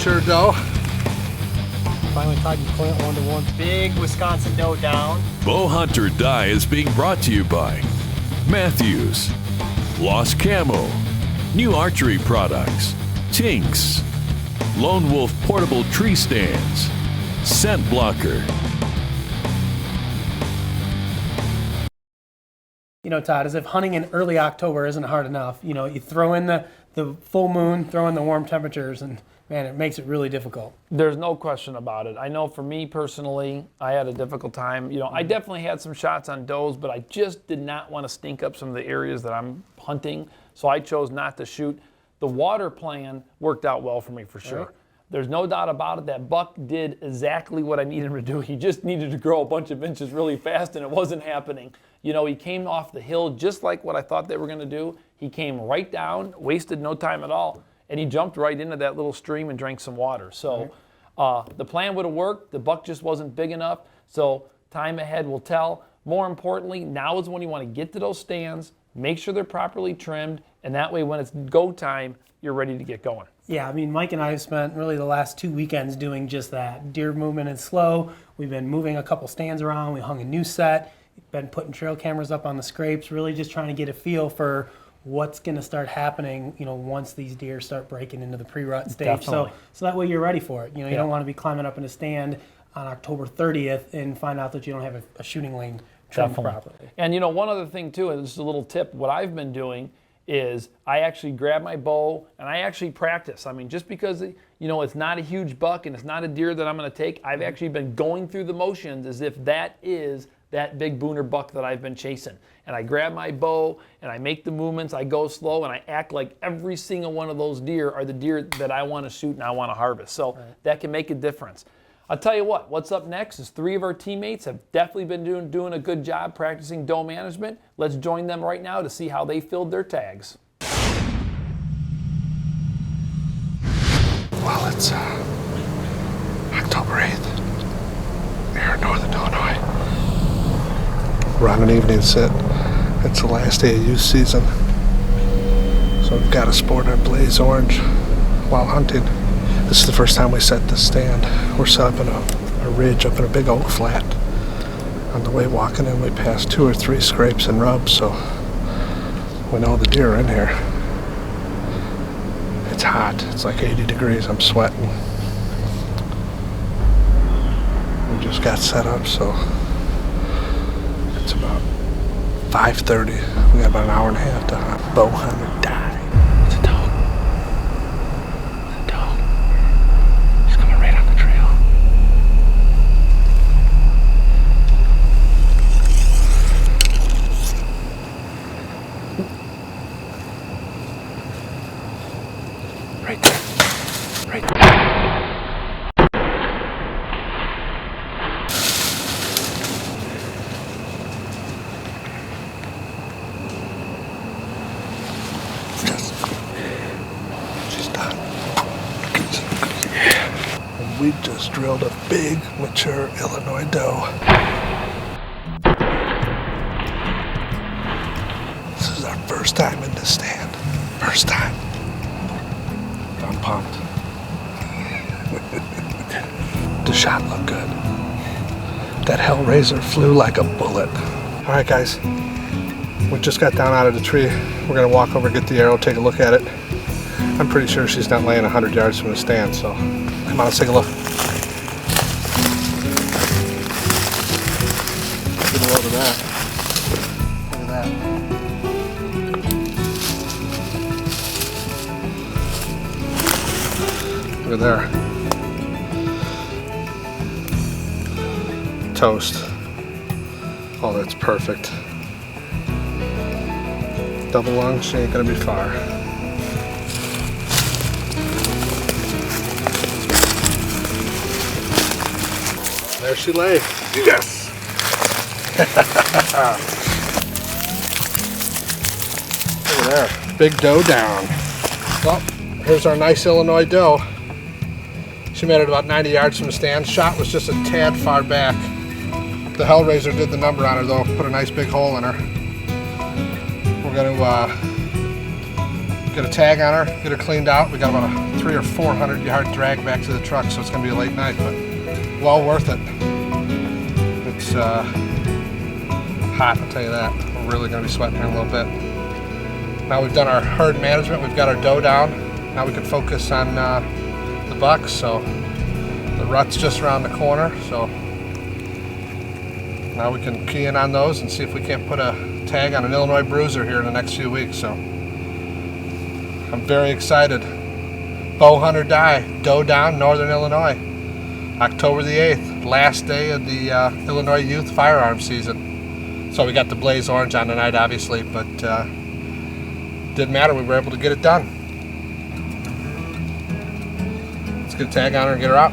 mature doe. Finally tied to Clint 1-to-1. Big Wisconsin doe down. Bowhunt or Die is being brought to you by Matthews, Lost Camo, New Archery Products, Tinks, Lone Wolf Portable Tree Stands, Scent Blocker. You know, Todd, as if hunting in early October isn't hard enough. You know, you throw in the full moon, throw in the warm temperatures, and man, it makes it really difficult. There's no question about it. I know for me personally, I had a difficult time. You know, I definitely had some shots on does, but I just did not want to stink up some of the areas that I'm hunting, so I chose not to shoot. The water plan worked out well for me for sure. Right. There's no doubt about it. That buck did exactly what I needed him to do. He just needed to grow a bunch of inches really fast, and it wasn't happening. You know, he came off the hill just like what I thought they were going to do. He came right down, wasted no time at all, and he jumped right into that little stream and drank some water. So the plan would have worked. The buck just wasn't big enough, so time ahead will tell. More importantly, now is when you want to get to those stands, make sure they're properly trimmed, and that way when it's go time, you're ready to get going. Yeah, I mean, Mike and I have spent really the last 2 weekends doing just that. Deer movement is slow. We've been moving a couple stands around. We hung a new set. Been putting trail cameras up on the scrapes, really just trying to get a feel for what's going to start happening, you know, once these deer start breaking into the pre-rut stage. So that way you're ready for it. You know, you don't want to be climbing up in a stand on October 30th and find out that you don't have a shooting lane trimmed properly. And you know, one other thing too, and this is a little tip, what I've been doing is I actually grab my bow and I actually practice. I mean, just because, you know, it's not a huge buck and it's not a deer that I'm going to take, I've actually been going through the motions as if that is that big booner buck that I've been chasing. And I grab my bow and I make the movements, I go slow, and I act like every single one of those deer are the deer that I want to shoot and I want to harvest. So that can make a difference. I'll tell you what's up next is 3 of our teammates have definitely been doing a good job practicing doe management. Let's join them right now to see how they filled their tags. Well, it's October 8th here in Northern Illinois. We're on an evening sit. It's the last day of youth season. So we've got to sport our blaze orange while hunting. This is the first time we set this stand. We're set up in a ridge up in a big oak flat. On the way walking in, we passed 2 or 3 scrapes and rubs, so we know the deer are in here. It's hot. It's like 80 degrees. I'm sweating. We just got set up, so it's about 5:30. We got about an hour and a half to hunt. Bowhunt or Die. It's a dog. It's a dog. He's coming right on the trail. Right there. Right there. We just drilled a big, mature Illinois doe. This is our first time in this stand. First time. I'm pumped. The shot looked good. That Hellraiser flew like a bullet. All right, guys. We just got down out of the tree. We're gonna walk over, get the arrow, take a look at it. I'm pretty sure she's not laying 100 yards from the stand, so come on, let's take a look. Get a load of that. Look at that. Look at there. Toast. Oh, that's perfect. Double lung, she ain't gonna be far. There she lay. Yes! Look at there. Big doe down. Well, here's our nice Illinois doe. She made it about 90 yards from the stand. Shot was just a tad far back. The Hellraiser did the number on her though. Put a nice big hole in her. We're going to get a tag on her, get her cleaned out. We got about a 300 or 400 yard drag back to the truck, so it's gonna be a late night, but well worth it. It's hot, I'll tell you that. We're really gonna be sweating here in a little bit. Now we've done our herd management, we've got our doe down. Now we can focus on the bucks, so the rut's just around the corner, so now we can key in on those and see if we can't put a tag on an Illinois bruiser here in the next few weeks. So I'm very excited. Bow hunt or die, doe down, Northern Illinois. October the 8th, last day of the Illinois youth firearm season. So we got the blaze orange on tonight, obviously, but didn't matter, we were able to get it done. Let's get a tag on her and get her out.